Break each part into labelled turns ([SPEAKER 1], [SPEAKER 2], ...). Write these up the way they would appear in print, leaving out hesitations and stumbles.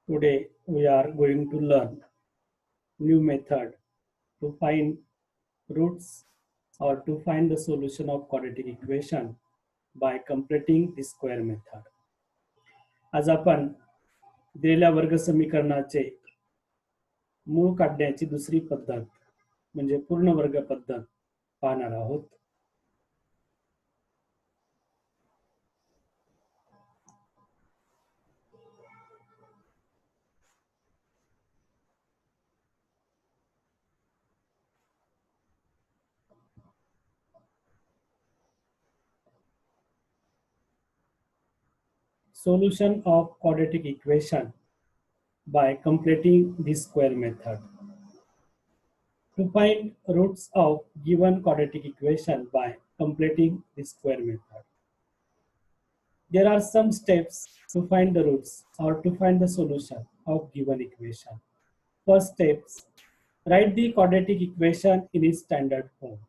[SPEAKER 1] Today we are going to learn new method to find roots or to find the solution of quadratic equation by completing the square method. आज आपण दिलेल्या वर्ग समीकरणाचे मूळ काढण्याची दुसरी पद्धत म्हणजे पूर्ण वर्ग पद्धत पाहणार आहोत. Solution of quadratic equation by completing the square method. To find roots of given quadratic equation by completing the square method. There are some steps to find the roots or to find the solution of given equation. First steps, write the quadratic equation in its standard form.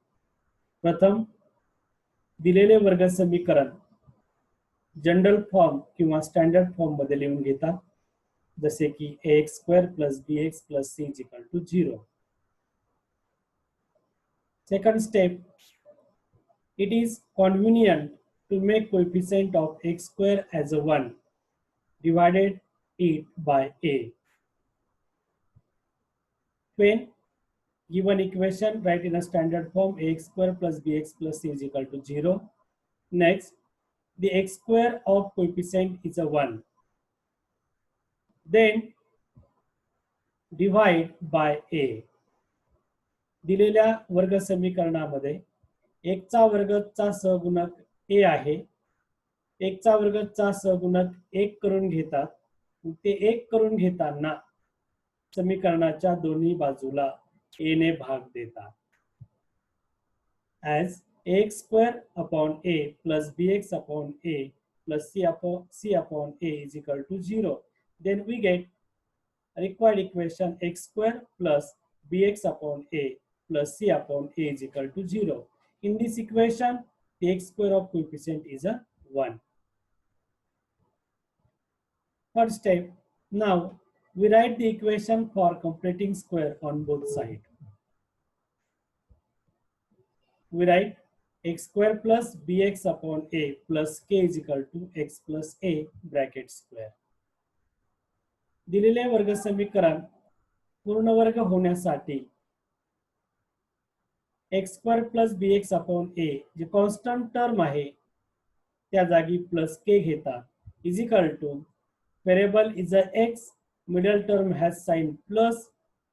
[SPEAKER 1] प्रथम दिलेले वर्ग समीकरण general form किंवा standard form मध्ये लिहून घेता, जसे की ax² + bx + c = 0. Second step, it is convenient to make coefficient of x² as a 1, divided it by a. When given equation, write in a standard form ax² + bx + c = 0. Next, the x² of coefficient is a 1. Then divide by a. दिलेल्या वर्ग समीकरणामध्ये 1 चा वर्गचा सहगुणक a आहे. 1 चा वर्गचा सहगुणक 1 करून घेतात. ते 1 करून घेताना समीकरणाच्या दोन्ही बाजूला a ने भाग देतात. As ax² upon a plus bx upon a plus c upon a is equal to 0, then we get required equation x² plus bx upon a plus c upon a is equal to 0. In this equation, the x² of coefficient is a 1. Third step, now we write the equation for completing square on both sides. We write x² plus bx upon a plus k is equal to x plus a bracket square. दिलेले वर्ग समीकरण पूर्ण वर्ग होण्यासाठी x² plus bx upon a J constant term आहे त्या जागी plus k घेता is equal to variable is a x, middle term has sign plus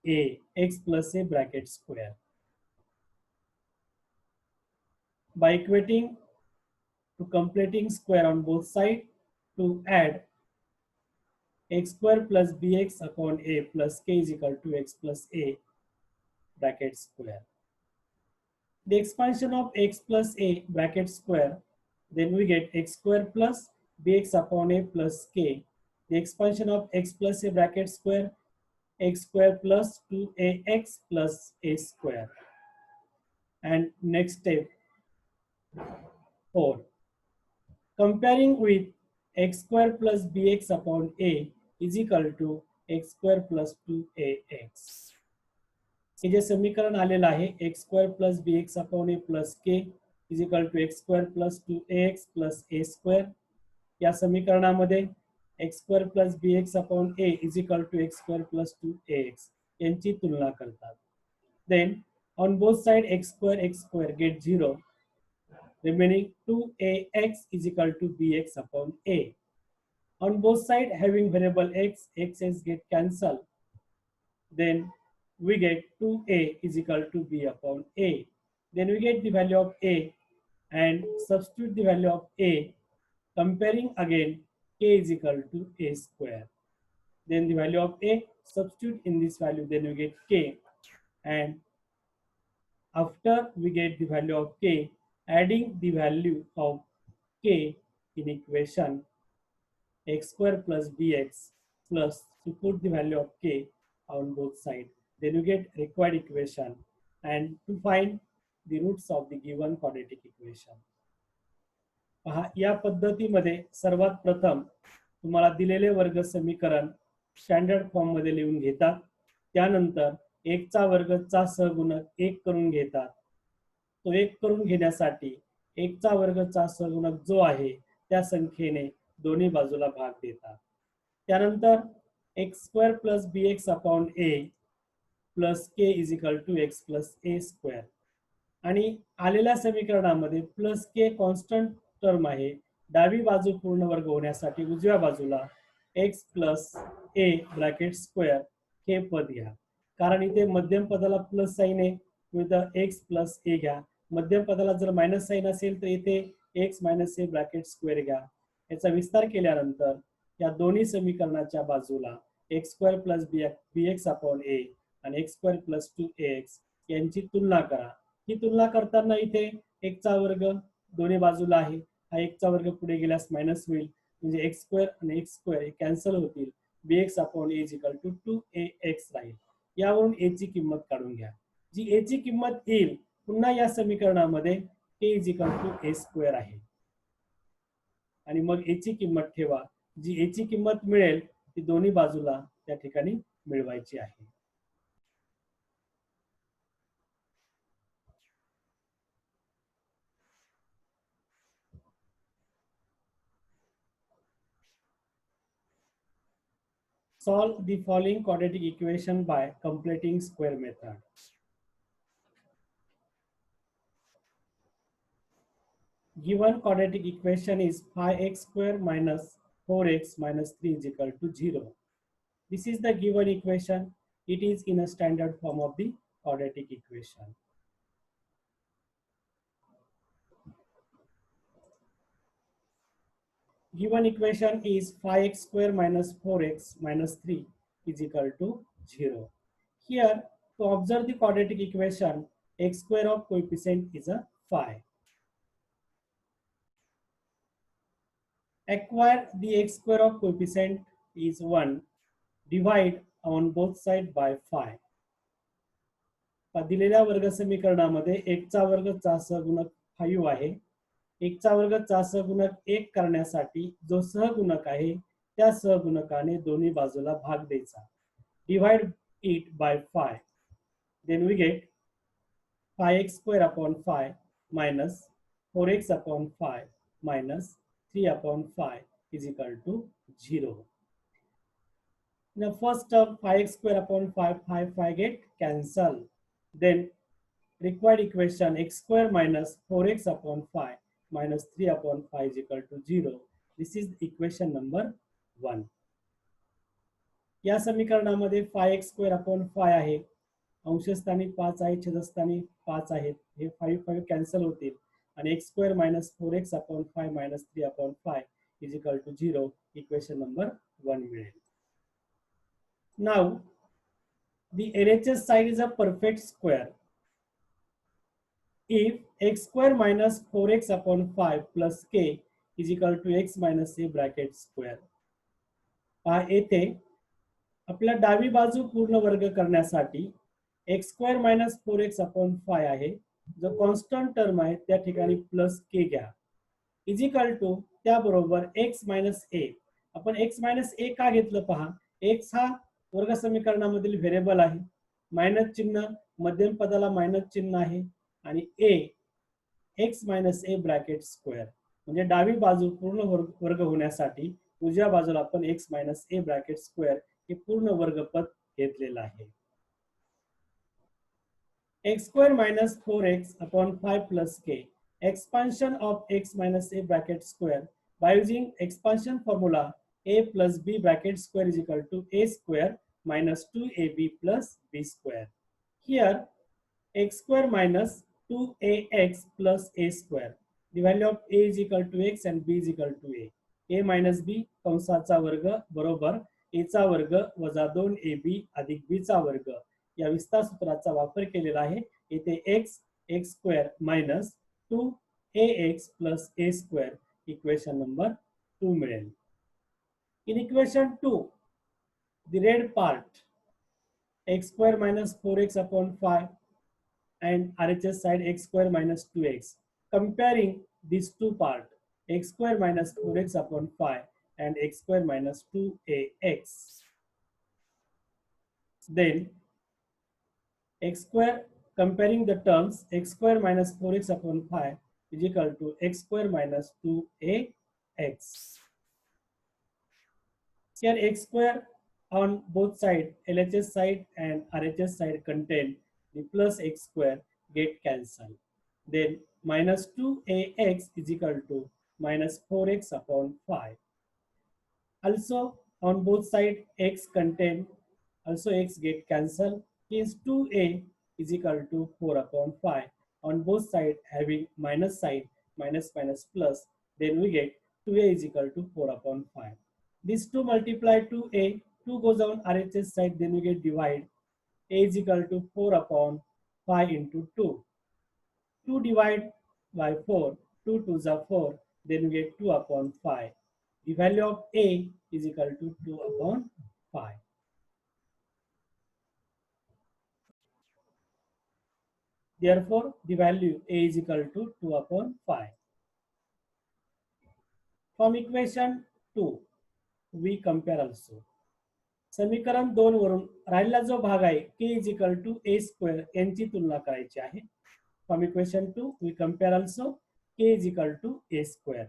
[SPEAKER 1] a, x plus a bracket square. By equating to completing square on both sides, to add x² plus bx upon a plus k is equal to x plus a bracket square. The expansion of x plus a bracket square, then we get x² plus bx upon a plus k. The expansion of x plus a bracket square, x² plus 2ax plus a square. And next step 4. Comparing with x² plus bx upon a is equal to x² plus 2ax. हे जे समीकरण आलेलं आहे x² plus bx upon a plus k is equal to x² plus 2ax plus a square. या समीकरणामध्ये x² plus bx upon a is equal to x² plus 2ax यांची तुलना करतात. Then on both sides x² get 0, remaining 2ax is equal to bx upon a. On both sides having variable x, x's get cancelled. Then we get 2a is equal to b upon a. Then we get the value of a and substitute the value of a. Comparing again, k is equal to a square. Then the value of a, substitute in this value, then we get k. And after we get the value of k, adding the value of k in equation x² plus bx plus to put the value of k on both sides. Then you get required equation and to find the roots of the given quadratic equation. पहा, या पद्धतीमध्ये सर्वात प्रथम तुम्हाला दिलेले वर्ग समीकरण standard form मध्ये लिहून घेतात. त्यानंतर 1 चा वर्गचा सहगुणक 1 करून घेतात. तो 1 करून घेण्यासाठी 1 चा वर्गचा सहगुणक जो आहे त्या संख्येने दोन्ही बाजूला भाग देतात. त्यानंतर X square plus B X upon A plus K is equal to X plus A square. आणि आलेल्या समीकरणामध्ये प्लस के कॉन्स्टंट टर्म आहे. डावी बाजू पूर्ण वर्ग होण्यासाठी उजव्या बाजूला X plus A bracket square हे पद घ्या. कारण इथे मध्यम पदाला प्लस साईन आहे, इथं एक्स प्लस ए घ्या. मध्यम पदाला जर मायनस साईन असेल तर इथे X minus A bracket square घ्या. याचा विस्तार केल्यानंतर या दोन्ही समीकरणाच्या बाजूला X square plus B X upon A आणि एक्स स्क्वेअर प्लस 2ax यांची तुलना करा. ही तुलना करताना इथे 1 चा वर्ग दोन्ही बाजूला आहे. हा 1 चा वर्ग पुढे गेल्यास मायनस होईल, म्हणजे एक्स स्क्वेअर आणि एक्स स्क्वेअर हे कॅन्सल होतील. bx upon a is equal to 2ax राहील. यावरून ए ची किंमत काढून घ्या. जी ए ची किंमत येईल पुन्हा या समीकरणामध्ये a is equal to a square आहे. आणि मग ए ची किंमत ठेवा. जी ए ची किंमत मिळेल ती दोन्ही बाजूला त्या ठिकाणी मिळवायची आहे. Solve the following quadratic equation by completing square method. Given quadratic equation is 5x square minus 4x minus 3 is equal to 0. This is the given equation. It is in a standard form of the quadratic equation. Given equation is 5x square minus 4x minus 3 is equal to 0. Here, to observe the quadratic equation, x square of coefficient is a 5. Acquire the x square of coefficient is 1. Divide on both sides by 5. दिलेल्या वर्ग समीकरणामध्ये 1 चा वर्गचा सहगुणक 5 आहे. 1 चा वर्गचा सहगुणक 1 करण्यासाठी जो सहगुणक आहे त्या सहगुणकाने दोन्ही बाजूला भाग द्यायचा. Divide it by 5. Then we get 5x square upon 5 minus 4x upon 5 minus 3 upon 5 is equal to 0. In the first term 5x square upon 5 get cancelled. Then required equation x square minus 4x upon 5 minus 3 upon 5 is equal to 0. This is equation number 1. या समीकरणामध्ये 5x square upon 5 आहे. अंशस्थानी 5 आहे, छेदस्थानी 5 आहेत. हे 5 cancel होतील आणि x square minus 4x upon 5 minus 3 upon 5 is equal to 0. Equation number 1 मिळेल. Now, the LHS side is a perfect square. If x square minus 4x upon 5 plus k is equal to x minus a bracket square. येथे आपल्या डावी बाजू पूर्ण वर्ग करण्यासाठी x square minus 4x upon 5 आहे. जो कॉन्स्टंट टर्म आहे त्या ठिकाणी प्लस के घ्या. इज इक्वल टू त्याबरोबर x मायनस ए. आपण x मायनस ए का घेतलं पहा. x हा वर्ग समीकरणामधील व्हेरिएबल आहे. मायनस चिन्ह मध्यम पदाला मायनस चिन्ह आहे आणि ए x minus A bracket square. म्हणजे डावी बाजू पूर्ण वर्ग होण्यासाठी उजव्या बाजूला आपण x minus A bracket square हे पूर्ण वर्गपद घेतलेलं आहे. x square minus 4x upon 5 plus k. Expansion of x minus a bracket square by using expansion formula a plus b bracket square is equal to a square minus 2ab plus b square. Here x square minus 2ax plus a square. The value of a is equal to x and b is equal to a. a minus b कंसाचा वर्ग बरोबर a चा वर्ग वजा 2ab अधिक b चा वर्ग या विस्तार सूत्राचा वापर केलेला आहे. येथे x x square minus 2ax plus a square equation number 2 मिळेल. In equation 2 the red part x square minus 4x upon 5 and RHS side x square minus 2x. Comparing these two part x square minus 4x upon 5 and x square minus 2ax. Then x square, comparing the terms, x square minus 4x upon 5 is equal to x square minus 2ax. Here x square on both sides, LHS side and RHS side, contain the plus x square get cancelled. Then minus 2ax is equal to minus 4x upon 5. Also on both sides x contain, also x get cancelled. Means 2a is equal to 4 upon 5. On both sides having minus sign, minus minus plus, then we get 2a is equal to 4 upon 5. These 2 multiply 2a, 2 goes on RHS side, then we get divide. A is equal to 4 upon 5 into 2. 2 divided by 4, 2 2s are 4, then we get 2 upon 5. The value of A is equal to 2 upon 5. Therefore, the value A is equal to 2 upon 5. From equation 2, we compare also. समीकरण 2 वरून राहिलेला जो भाग आहे k is equal to a square यांची तुलना करायची आहे. From equation 2, we compare also k is equal to a square.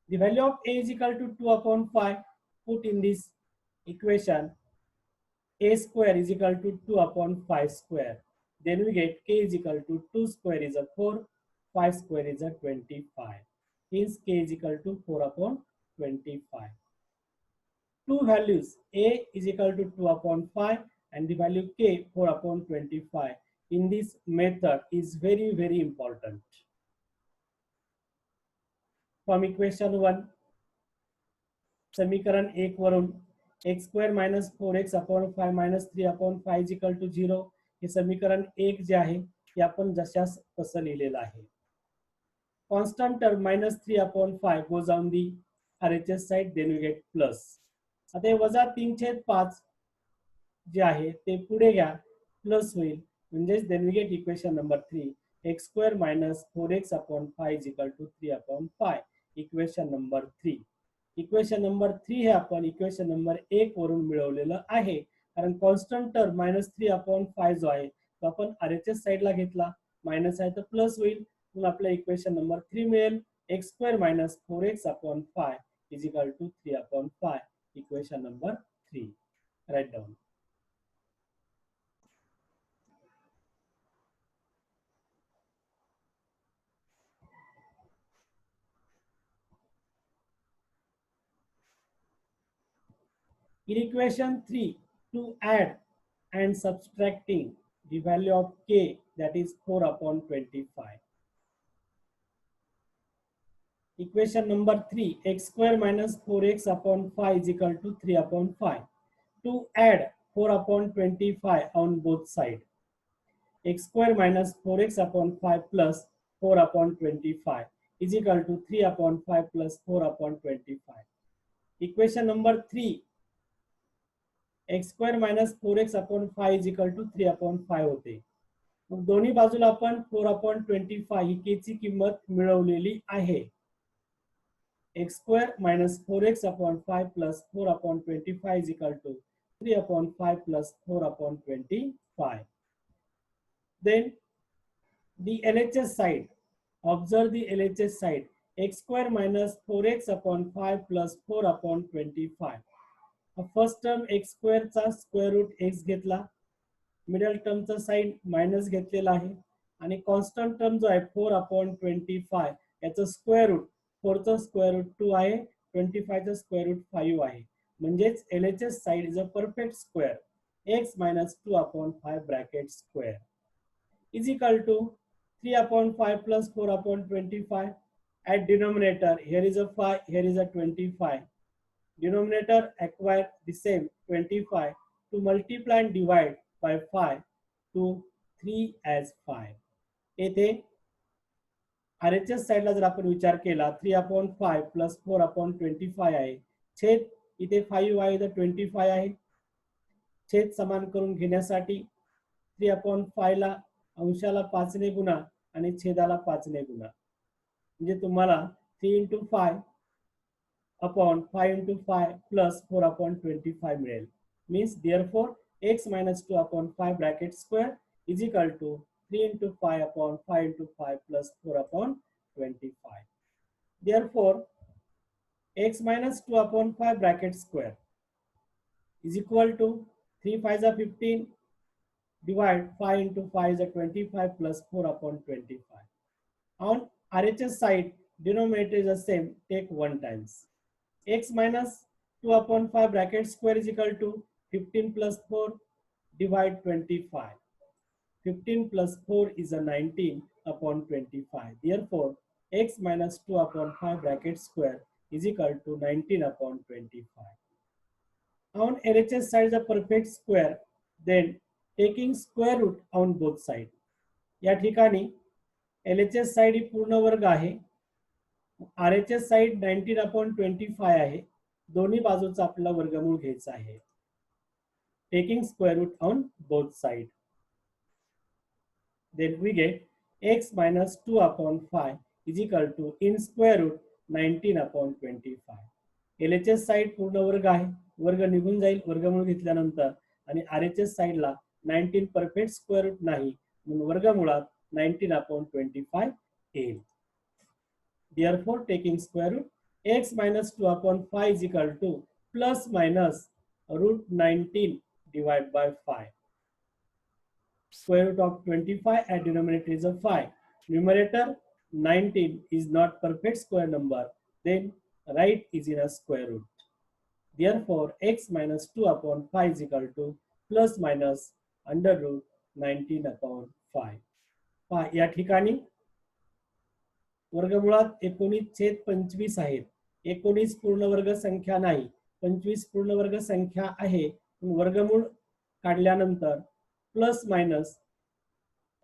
[SPEAKER 1] The value of a is equal to 2 upon 5. Put in this equation, a square is equal to 2 upon 5 square. Then we get k is equal to 2 square is a 4, 5 square is a 25. Hence k is equal to 4 upon 25. Two values, a is equal to 2 upon 5 and the value k 4 upon 25 in this method is very, very important. From equation 1, समीकरण 1 वरून x square minus 4x upon 5 minus 3 upon 5 is equal to 0. हे समीकरण 1 जे आहे ते आपण जशास तसं लिहिलेलं आहे. Constant term minus 3 upon 5 goes on the RHS side, then we get plus. आता हे वजा 3/5 जे आहे ते पुढे घ्या, प्लस होईल. म्हणजेच then we get equation number 3, x square minus 4x upon 5 is equal to 3 upon 5. Equation number 3. Equation number 3 हे आपण equation number 1 वरून मिळवलेलं आहे. कारण कॉन्स्टंट टर्म मायनस 3 अपॉन 5 जो आहे तो आपण RHS साइडला घेतला, मायनस आहे तर प्लस होईल. म्हणून आपल्या इक्वेशन नंबर 3 मिळेल x square minus 4x upon 5 is equal to 3 upon 5. Equation number 3. Write down. In equation 3, to add and subtracting the value of k, that is 4 upon 25. Equation number 3, x square minus 4x upon 5 is equal to 3 upon 5. To add 4 upon 25 on both sides, x square minus 4x upon 5 plus 4 upon 25 is equal to 3 upon 5 plus 4 upon 25. Equation number 3, x square minus 4x upon 5 is equal to 3 upon 5 होते. मग दोन्ही बाजूला आपण 4 upon 25 ही k ची किंमत मिळवलेली आहे. x square minus 4x upon 5 plus 4 upon 25 is equal to 3 upon 5 plus 4 upon 25. Then the LHS side, observe the LHS side, x square minus 4x upon 5 plus 4 upon 25. First term x square चा square root x घेतला, middle टर्मचा sign minus घेतलेला आहे आणि constant term जो आहे 4 upon 25 याचं square root, 4 चा square root 2 आहे, 25 चा स्क्वेअर रूट 5 आहे. म्हणजेच LHS side is a perfect square. x minus 2 upon 5 bracket square is equal to 3 upon 5 plus 4 upon 25. At denominator, here is a 5, here is a 25. Denominator acquire the same 25 to multiply and divide by 5 to 3 as 5. येथे RHS साइडला जर आपण विचार केला 3 upon 5 plus 4 upon 25 आहे, छेद इथे 5 आहे तर 25 आहे. छेद समान करून घेण्यासाठी 3 upon 5 ला अंशाला 5 ने गुणा आणि छेदाला 5 ने गुणा, म्हणजे तुम्हाला 3 into 5 upon 5 into 5 plus 4 upon 25 मिळेल. Means therefore x minus 2 upon 5 bracket square is equal to 3 into 5 upon 5 into 5 plus 4 upon 25. Therefore, x minus 2 upon 5 bracket square is equal to 3 5s are 15, divide 5 into 5 is a 25 plus 4 upon 25. On RHS side, denominator is the same, take 1 times. X minus 2 upon 5 bracket square is equal to 15 plus 4, divide 25. 15 plus 4 is a 19 upon 25. Therefore, x minus 2 upon 5 bracket square is equal to 19 upon 25. On LHS side is a perfect square, then taking square root on both sides. या ठिकाणी LHS side ही पूर्ण वर्ग आहे, RHS side 19 upon 25 आहे. दोन्ही बाजूचा आपल्याला वर्गमूळ घ्यायचा आहे. Taking square root on both side. Then we get x minus 2 upon 5 is equal to in square root 19 upon 25. LHS side पूर्ण वर्ग आहे, वर्ग निघून जाईल वर्गमूळ घेतल्यानंतर, आणि RHS साइडला 19 परफेक्ट स्क्वेअर रूट नाही म्हणून वर्गमुळात 19 upon 25 येईल. Therefore, taking square root, x minus 2 upon 5 is equal to plus minus root 19 divided by 5. Square root of 25 at denominator is a 5. Numerator 19 is not perfect square number. Then right is in a square root. Therefore, x minus 2 upon 5 is equal to plus minus under root 19 upon 5. या ठिकाणी वर्गमुळात 19/25 आहेत. 19 पूर्ण वर्ग संख्या नाही, 25 पूर्ण वर्ग संख्या आहे. वर्गमूळ काढल्यानंतर प्लस मायनस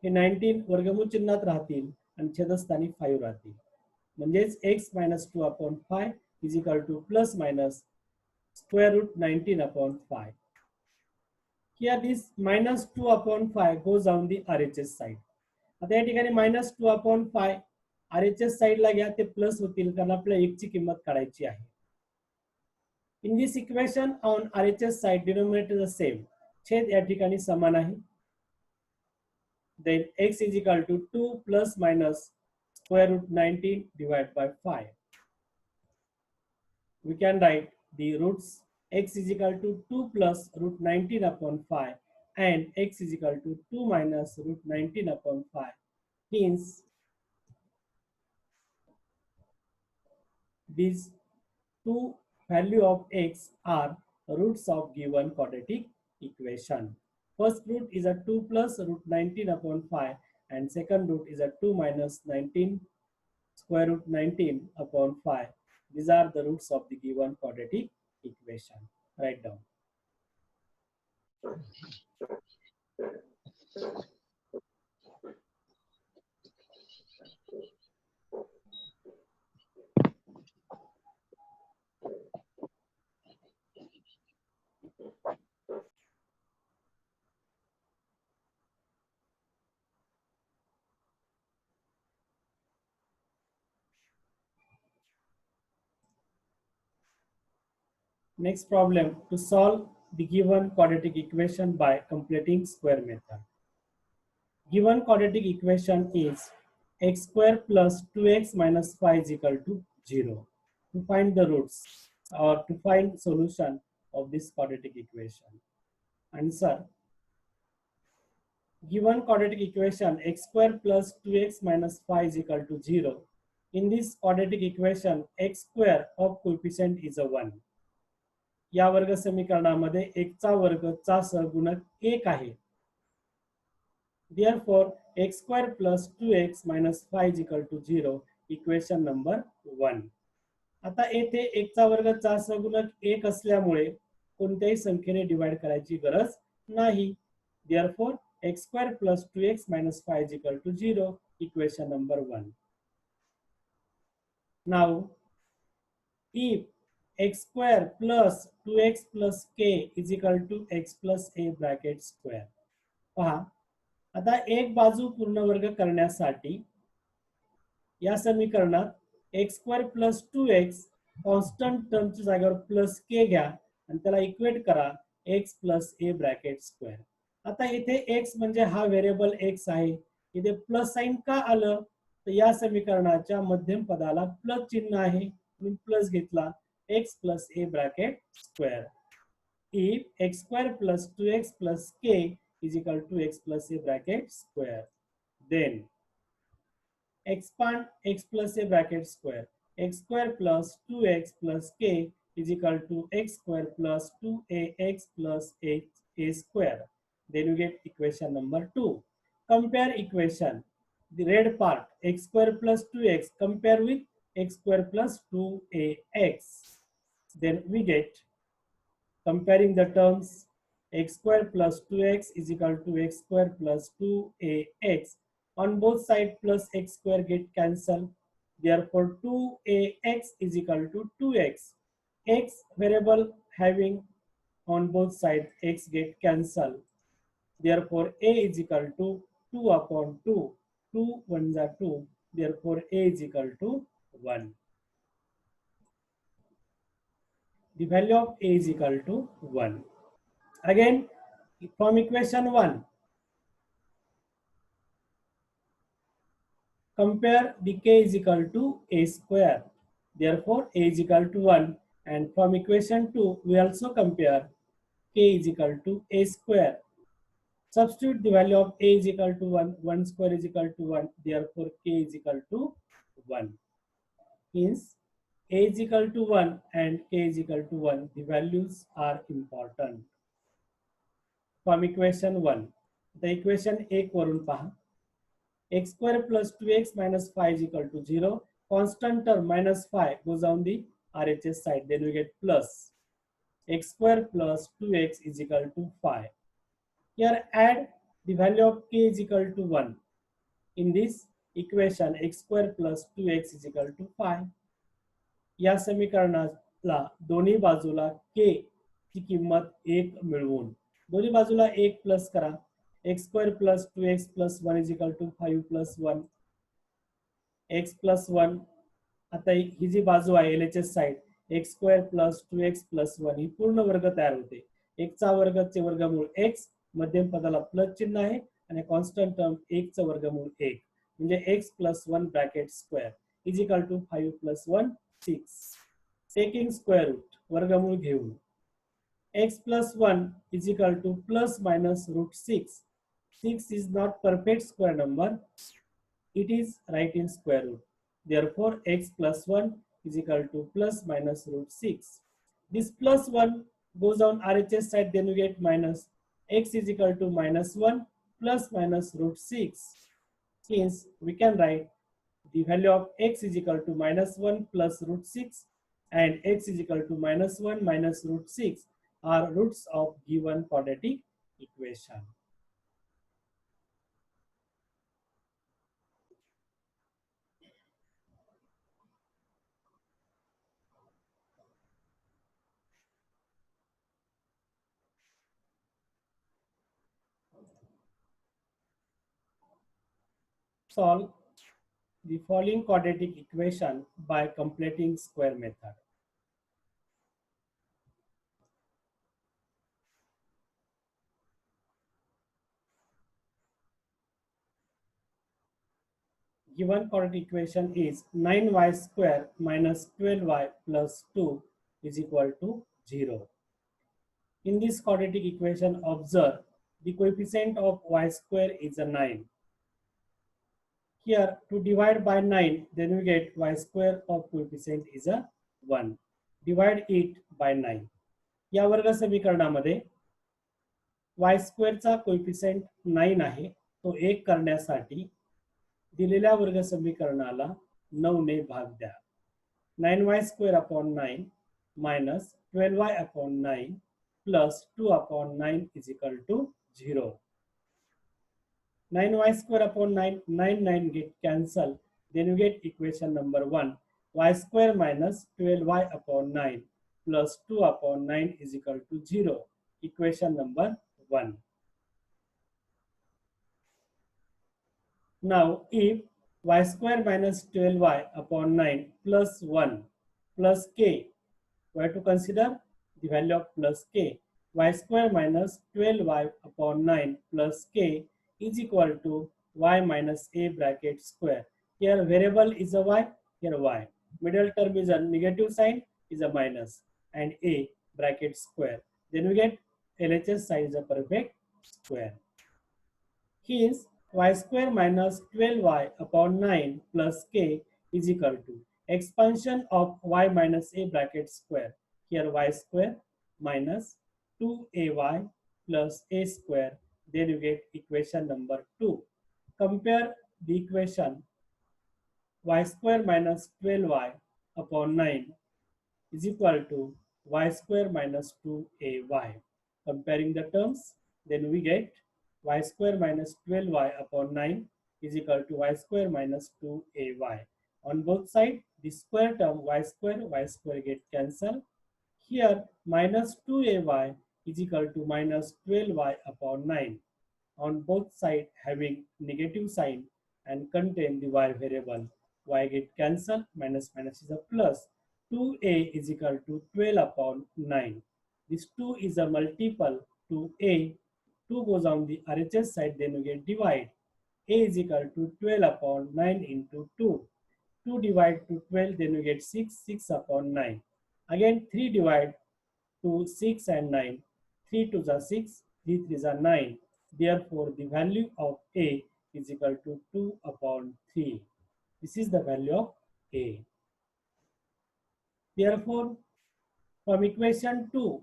[SPEAKER 1] हे 19 वर्गमूळ चिन्हात राहतील आणि छेदस्थानी 5 राहतील. म्हणजेच x minus 2 upon 5 is equal to plus minus square root 19 upon 5. Here this minus 2 upon 5 goes on the RHS side. आता या ठिकाणी minus 2 upon 5 RHS साइडला घ्या, ते प्लस होतील कारण आपल्याला 1 ची किंमत काढायची आहे. In this equation on RHS side denominator is same, छेद या ठिकाणी समान आहे. Then x is equal to 2 plus minus square root 19 divided by 5. We can write the roots. X is equal to 2 plus root 19 upon 5 and x is equal to 2 minus root 19 upon 5. Hence, these two value of x are roots of given quadratic equation. First root is a 2 plus root 19 upon 5 and second root is a 2 minus 19 square root 19 upon 5. These are the roots of the given quadratic equation. Write down. Next problem, to solve the given quadratic equation by completing square method. Given quadratic equation is x square plus 2x minus 5 is equal to 0. To find the roots or to find solution of this quadratic equation. Answer: given quadratic equation x square plus 2x minus 5 is equal to 0. In this quadratic equation, x square of coefficient is a 1. या वर्ग समीकरणामध्ये x चा वर्ग चा सहगुणक 1 आहे. Therefore, x square plus 2x minus 5 is equal to 0. Equation number 1. आता येथे x चा वर्ग चा सहगुणक 1 असल्यामुळे कोणत्याही संख्येने डिवाइड करायची गरज नाही. Therefore, x square plus 2x minus 5 is equal to 0. Equation number 1. Now, if x square plus 2x plus k is equal to x plus a bracket square. पहा, आता एक बाजू पूर्ण वर्ग करण्यासाठी या समीकरणात x square plus 2x constant टर्मच्या जागेवर प्लस k घ्या आणि त्याला इक्वेट करा. x plus A bracket square. आता इथे x म्हणजे हा व्हेरिएबल x आहे. इथे प्लस साइन का आलं, तर या समीकरणाच्या मध्यम पदाला प्लस चिन्ह आहे म्हणून प्लस घेतला. x plus A bracket square. if x square plus 2x plus k is equal to x plus a bracket square, then expand x plus a bracket square. X square plus 2x plus k is equal to x square plus 2ax plus a square. Then you get equation number 2. Compare equation. The red part, x square plus 2x, compare with x square plus 2ax. Then we get, comparing the terms, x square plus 2x is equal to x square plus 2ax. On both sides plus x square get cancelled. Therefore 2ax is equal to 2x. X variable having on both sides x get cancelled. Therefore a is equal to 2 upon 2. 2 1s are 2. Therefore a is equal to 1. The value of a is equal to 1. Again, from equation 1, compare the k is equal to a square. Therefore, a is equal to 1. And from equation 2, we also compare k is equal to a square. Substitute the value of a is equal to 1. 1 square is equal to 1. Therefore, k is equal to 1. Means a is equal to 1 and k is equal to 1. The values are important. From equation 1, the equation 1 वरून पहा. X square plus 2x minus 5 is equal to 0. Constant term minus 5 goes on the RHS side. Then we get plus x square plus 2x is equal to 5. Here add the value of k is equal to 1. In this equation, x square plus 2x is equal to 5. या समीकरणाला दोन्ही बाजूला k ची किंमत 1 मिळवून दोन्ही बाजूला 1 plus करा. x square plus 2x plus 1 is equal to 5 plus 1. x plus 1. आता ही जी बाजू आहे LHS side, x square plus 2x plus 1 ही पूर्ण वर्ग तयार होते. x चा वर्गाचे वर्गमूळ x, मध्यम पदाला प्लस चिन्ह आहे आणि कॉन्स्टंट टर्म 1 चा वर्गमूळ 1 म्हणजे x plus 1 bracket square is equal to 5 plus 1 6. Taking square root, वर्गमूळ घेऊन x plus 1 is equal to plus minus root 6. 6 is not perfect square number. It is right in square root. Therefore, x plus 1 is equal to plus minus root 6. This plus 1 goes on RHS side, then we get minus. X is equal to minus 1 plus minus root 6. Hence, we can write the value of x is equal to minus 1 plus root 6 and x is equal to minus 1 minus root 6 are roots of given quadratic equation. Solve the following quadratic equation by completing square method. Given quadratic equation is 9y square minus 12y plus 2 is equal to 0. In this quadratic equation, observe the coefficient of y square is a 9. Here to divide by 9, then we get y square of coefficient is a 1. Divide it by 9. या वर्ग समीकरणामध्ये y स्क्वेअरचा coefficient 9 आहे, तो 1 करण्यासाठी दिलेल्या वर्ग समीकरणाला 9 ने भाग द्या. 9y square upon 9 minus 12y upon 9 plus 2 upon 9 is equal to 0. 9y square upon 9, 9 get cancelled. Then you get equation number 1. Y square minus 12y upon 9 plus 2 upon 9 is equal to 0. Equation number 1. Now, if y square minus 12y upon 9 plus 1 plus k, we have to consider the value of plus k. y square minus 12y upon 9 plus k is equal to y minus a bracket square. Here variable is a y, here y. Middle term is a negative sign, is a minus, and a bracket square. Then we get LHS side is a perfect square. Hence, y square minus 12y upon 9 plus k is equal to expansion of y minus a bracket square. Here y square minus 2ay plus a square. Then you get equation number 2. Compare the equation y square minus 12y upon 9 is equal to y square minus 2ay. Comparing the terms, then we get y square minus 12y upon 9 is equal to y square minus 2ay. On both sides, the square term y square get cancelled. Here minus 2ay is equal to minus 12y upon 9. On both sides having negative sign and contain the y variable. Y get cancelled, minus minus is a plus. 2a is equal to 12 upon 9. This 2 is a multiple to a. 2 goes on the RHS side, then we get divide. A is equal to 12 upon 9 into 2. 2 divide to 12, then we get 6, 6 upon 9. Again 3 divide to 6 and 9. 3 to the 6, 3 3 is 9. Therefore, the value of A is equal to 2 upon 3. This is the value of A. Therefore, from equation 2,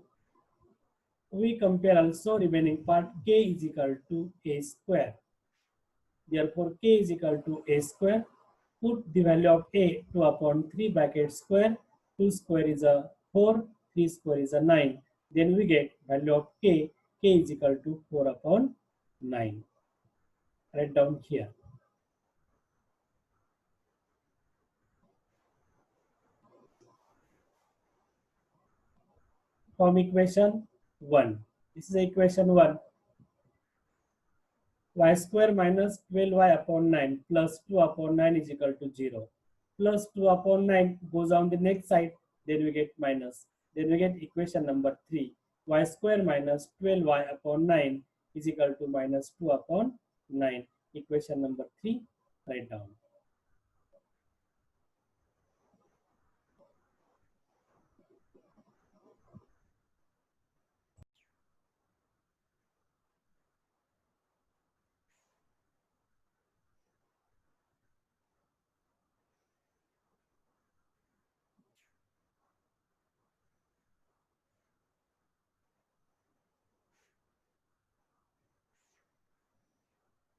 [SPEAKER 1] we compare also remaining part k is equal to a square. Therefore, k is equal to a square. Put the value of a 2 upon 3 bracket square. 2 square is a 4, 3 square is a 9. Then we get value of k is equal to 4 upon 9. Write down here. From equation 1. This is equation 1. Y square minus 12y upon 9 plus 2 upon 9 is equal to 0. Plus 2 upon 9 goes on the next side, then we get minus. Then we get equation number 3. Y square minus 12y upon 9 is equal to minus 2 upon 9. Equation number 3, write down.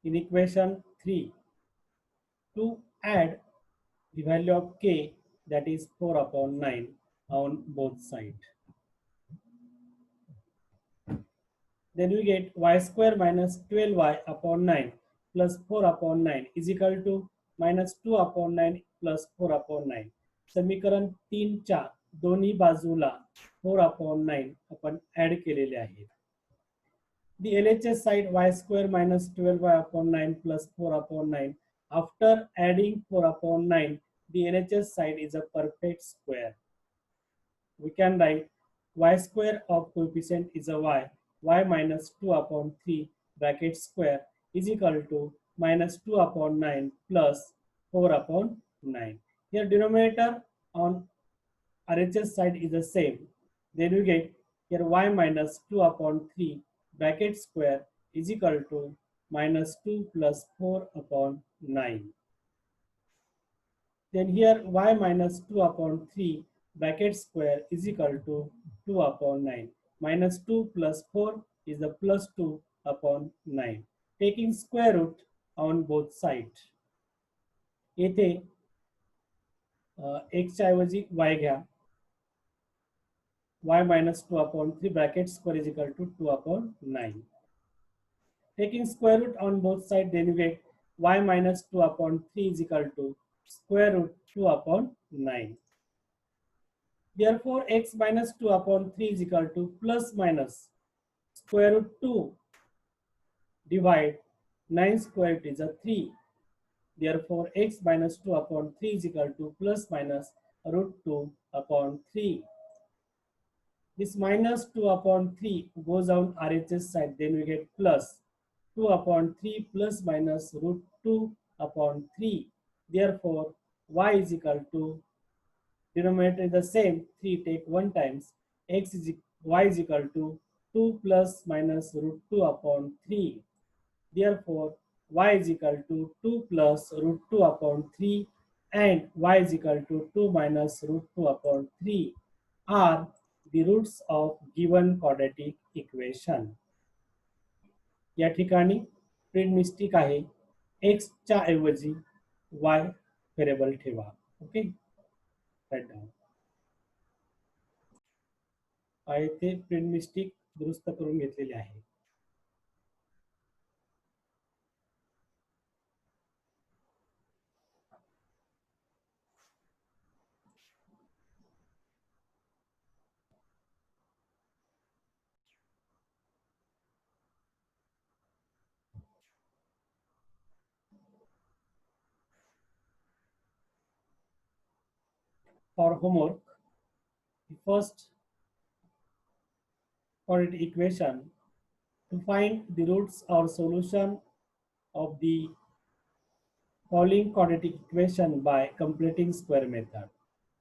[SPEAKER 1] In equation 3, to add the value of k, that is 4 upon 9 on both sides. Then we get y square minus 12y upon 9 plus 4 upon 9 is equal to minus 2 upon 9 plus 4 upon 9. समीकरण 3च्या दोन्ही बाजूला 4 upon 9 आपण add केलेले आहेत. The LHS side y square minus 12y upon 9 plus 4 upon 9. After adding 4 upon 9, the LHS side is a perfect square. We can write y square of coefficient is a y minus 2 upon 3 bracket square is equal to minus 2 upon 9 plus 4 upon 9. Here denominator on RHS side is the same. Then we get here y minus 2 upon 3 bracket square is equal to minus 2 plus 4 upon 9. Then here y minus 2 upon 3 bracket square is equal to 2 upon 9. Minus 2 plus 4 is the plus 2 upon 9. Taking square root on both sides. येथे x च्या ऐवजी y घ्या. y minus 2 upon 3 bracket square is equal to 2 upon 9. Taking square root on both sides, then you get y minus 2 upon 3 is equal to square root 2 upon 9. Therefore, x minus 2 upon 3 is equal to plus minus square root 2 divide 9 square root is a 3. Therefore, x minus 2 upon 3 is equal to plus minus root 2 upon 3. This minus 2 upon 3 goes on RHS side, then we get plus 2 upon 3 plus minus root 2 upon 3. Therefore, y is equal to, denominator is the same, 3 take 1 times, y is equal to 2 plus minus root 2 upon 3. Therefore, y is equal to 2 plus root 2 upon 3 and y is equal to 2 minus root 2 upon 3 are the roots of given quadratic equation. या ठिकाणी print mistake आहे, x च्या ऐवजी y variable ठेवा. Okay, right down. येथे print mistake दुरुस्त करून घेतलेली आहे. For homework, the first quadratic equation, to find the roots or solution of the following quadratic equation by completing square method.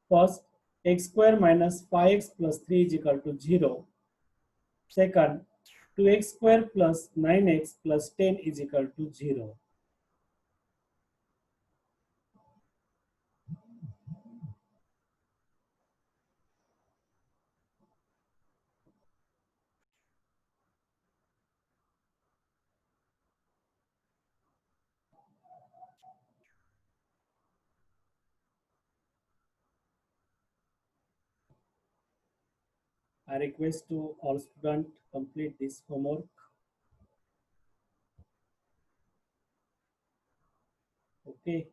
[SPEAKER 1] First, x square minus 5x plus 3 is equal to 0. Second, 2x square plus 9x plus 10 is equal to 0. I request to all students complete this homework. Okay.